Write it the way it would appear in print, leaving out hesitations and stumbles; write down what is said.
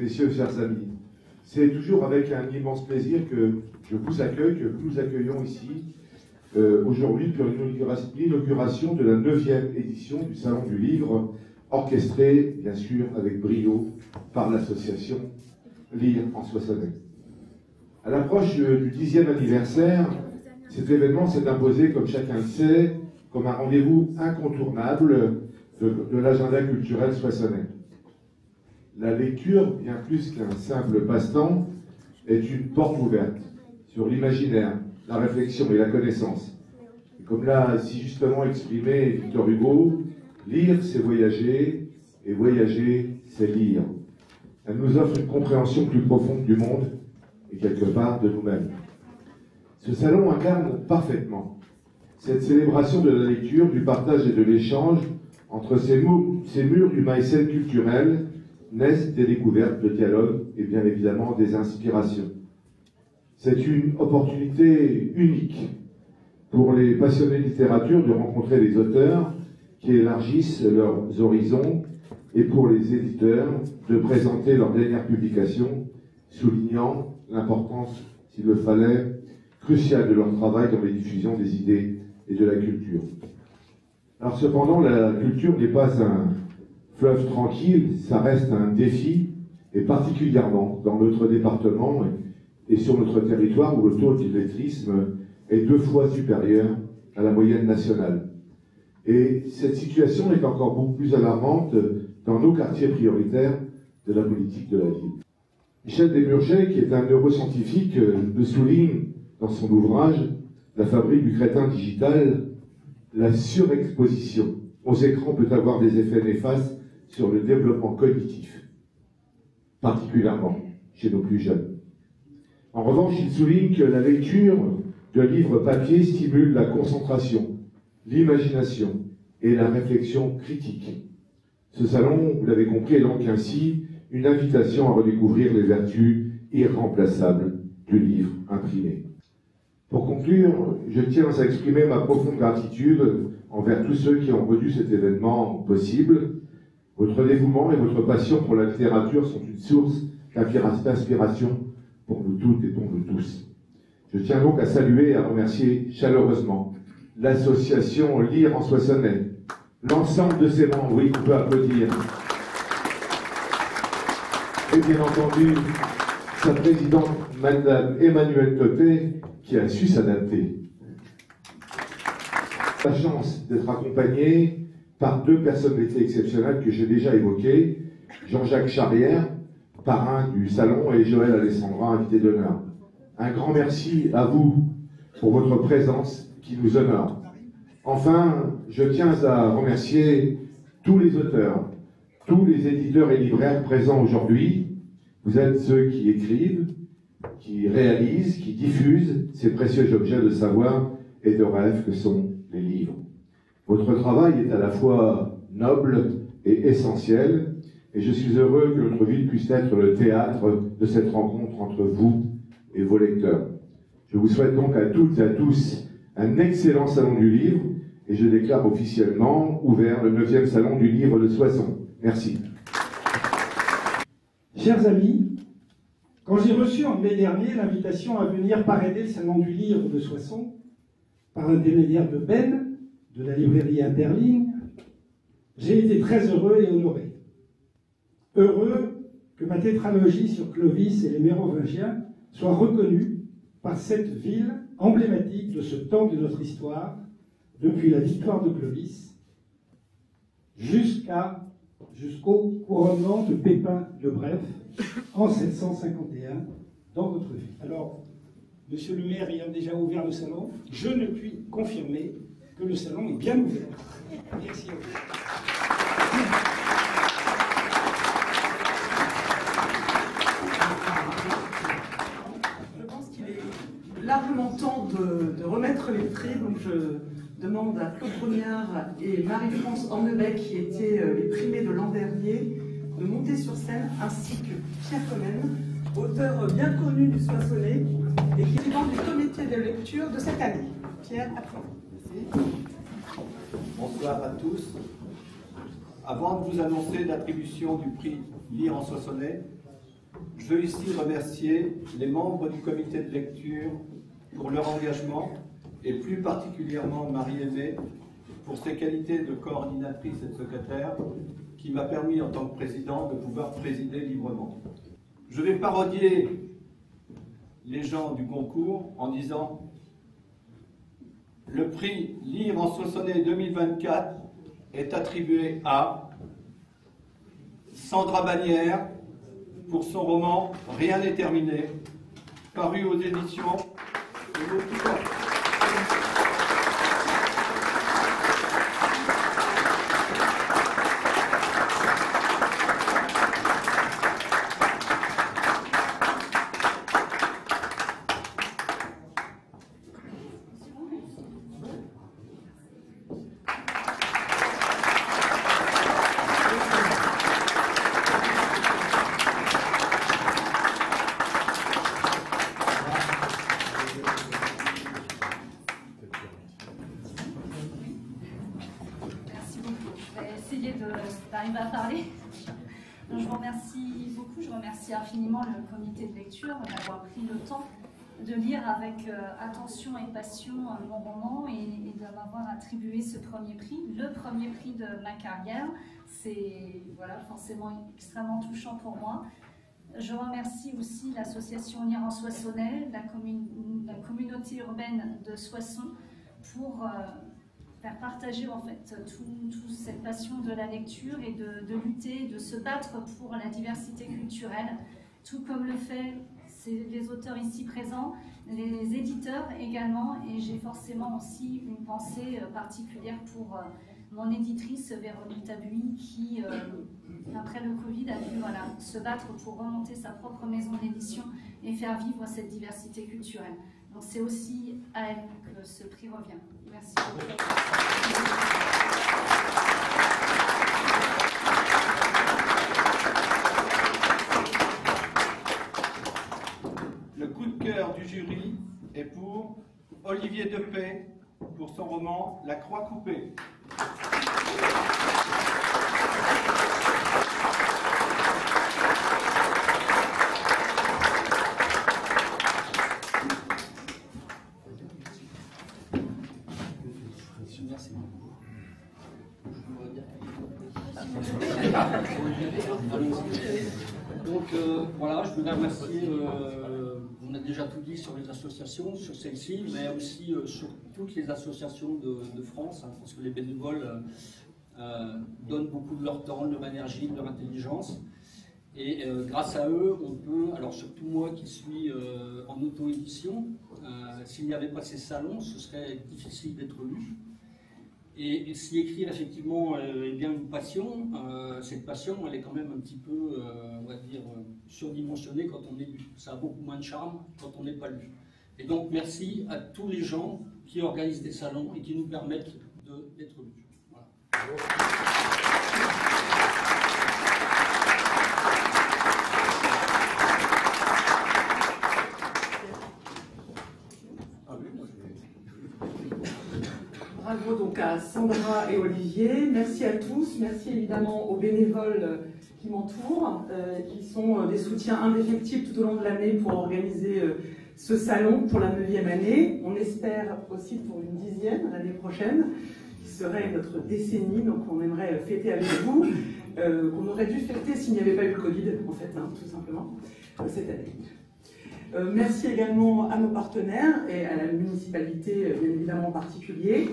et messieurs, chers amis. C'est toujours avec un immense plaisir que je vous accueille, que nous accueillons ici aujourd'hui pour l'inauguration de la 9e édition du Salon du Livre, orchestrée, bien sûr, avec brio par l'association Lire en Soissonnais. À l'approche du 10e anniversaire, cet événement s'est imposé, comme chacun le sait, comme un rendez-vous incontournable de l'agenda culturel soissonnais. La lecture, bien plus qu'un simple passe-temps, est une porte ouverte sur l'imaginaire, la réflexion et la connaissance. Et comme l'a si justement exprimé Victor Hugo, lire c'est voyager, et voyager c'est lire. Elle nous offre une compréhension plus profonde du monde et quelque part de nous-mêmes. Ce salon incarne parfaitement cette célébration de la lecture, du partage et de l'échange. Entre ces murs du maïsel culturel naissent des découvertes, de dialogues et bien évidemment des inspirations. C'est une opportunité unique pour les passionnés de littérature de rencontrer des auteurs qui élargissent leurs horizons et pour les éditeurs de présenter leurs dernières publications, soulignant l'importance, s'il le fallait, cruciale de leur travail dans la diffusion des idées et de la culture. Alors cependant, la culture n'est pas un fleuve tranquille, ça reste un défi, et particulièrement dans notre département et sur notre territoire où le taux d'illettrisme est 2 fois supérieur à la moyenne nationale. Et cette situation est encore beaucoup plus alarmante dans nos quartiers prioritaires de la politique de la ville. Michel Desmurget, qui est un neuroscientifique, le souligne dans son ouvrage « La fabrique du crétin digital », la surexposition aux écrans peut avoir des effets néfastes sur le développement cognitif, particulièrement chez nos plus jeunes. En revanche, il souligne que la lecture de livres papier stimule la concentration, l'imagination et la réflexion critique. Ce salon, vous l'avez compris, est donc ainsi une invitation à redécouvrir les vertus irremplaçables du livre imprimé. Pour conclure, je tiens à exprimer ma profonde gratitude envers tous ceux qui ont rendu cet événement possible. Votre dévouement et votre passion pour la littérature sont une source d'inspiration pour nous toutes et pour nous tous. Je tiens donc à saluer et à remercier chaleureusement l'association Lire en Soissonnais, l'ensemble de ses membres, oui, on peut applaudir, et bien entendu sa présidente, Madame Emmanuelle Toté, qui a su s'adapter. La chance d'être accompagné par 2 personnalités exceptionnelles que j'ai déjà évoquées, Jean-Jacques Charrière, parrain du salon, et Joël Alessandra, invité d'honneur. Un grand merci à vous pour votre présence qui nous honore. Enfin, je tiens à remercier tous les auteurs, tous les éditeurs et libraires présents aujourd'hui. Vous êtes ceux qui écrivent, qui réalisent, qui diffusent ces précieux objets de savoir et de rêve que sont les livres. Votre travail est à la fois noble et essentiel, et je suis heureux que notre ville puisse être le théâtre de cette rencontre entre vous et vos lecteurs. Je vous souhaite donc à toutes et à tous un excellent salon du livre, et je déclare officiellement ouvert le 9e salon du livre de Soissons. Merci. Chers amis, quand j'ai reçu en mai dernier l'invitation à venir parrainer le Salon du Livre de Soissons, par l'intermédiaire de Ben, de la librairie Interligne, j'ai été très heureux et honoré. Heureux que ma tétralogie sur Clovis et les Mérovingiens soit reconnue par cette ville emblématique de ce temps de notre histoire, depuis la victoire de Clovis jusqu'au couronnement de Pépin le Bref en 751 dans votre ville. Alors, monsieur le maire ayant déjà ouvert le salon, je ne puis confirmer que le salon est bien ouvert. Merci à vous. Je pense qu'il est largement temps de remettre les prix, donc je demande à Claude Brognard et Marie-France Ornebec, qui étaient les primés de l'an dernier, de monter sur scène, ainsi que Pierre Comène, auteur bien connu du Soissonnais et qui est président du comité de lecture de cette année. Pierre, à toi. Merci. Bonsoir à tous. Avant de vous annoncer l'attribution du prix Lire en Soissonnais, Je veux ici remercier les membres du comité de lecture pour leur engagement et plus particulièrement Marie-Aimée pour ses qualités de coordinatrice et de secrétaire qui m'a permis en tant que président de pouvoir présider librement. Je vais parodier les gens du concours en disant le prix Livre en Soissonnais 2024 est attribué à Sandra Bagnères pour son roman Rien n'est terminé, paru aux éditions de l'Auteur. d'arriver à parler. Donc, je vous remercie beaucoup, je remercie infiniment le comité de lecture d'avoir pris le temps de lire avec attention et passion mon roman et de m'avoir attribué ce premier prix, le premier prix de ma carrière. C'est forcément extrêmement touchant pour moi. Je remercie aussi l'association Lire en Soissonnais, la communauté urbaine de Soissons pour faire partager en fait toute cette passion de la lecture et de lutter, de se battre pour la diversité culturelle, tout comme le fait les auteurs ici présents, les éditeurs également, et j'ai forcément aussi une pensée particulière pour mon éditrice Véronique Tabuy qui, après le Covid, a dû se battre pour remonter sa propre maison d'édition et faire vivre cette diversité culturelle. Donc c'est aussi à elle que ce prix revient. Merci. Le coup de cœur du jury est pour Olivier Depay pour son roman La Croix coupée. Donc voilà, je voudrais remercier, on a déjà tout dit sur les associations, sur celle-ci, mais aussi sur toutes les associations de France, hein, parce que les bénévoles donnent beaucoup de leur temps, de leur énergie, de leur intelligence. Et grâce à eux, on peut, alors surtout moi qui suis en auto-édition, s'il n'y avait pas ces salons, ce serait difficile d'être lu. Et si écrire effectivement est bien une passion, cette passion elle est quand même un petit peu, on va dire, surdimensionnée quand on est lu. Ça a beaucoup moins de charme quand on n'est pas lu. Et donc merci à tous les gens qui organisent des salons et qui nous permettent d'être lus. Voilà. Bravo donc à Sandra et Olivier. Merci à tous. Merci évidemment aux bénévoles qui m'entourent, qui sont des soutiens indéfectibles tout au long de l'année pour organiser ce salon pour la 9e année. On espère aussi pour une 10e l'année prochaine, qui serait notre décennie. Donc on aimerait fêter avec vous, qu'on aurait dû fêter s'il n'y avait pas eu le Covid, en fait, hein, tout simplement, cette année. Merci également à nos partenaires et à la municipalité, bien évidemment en particulier.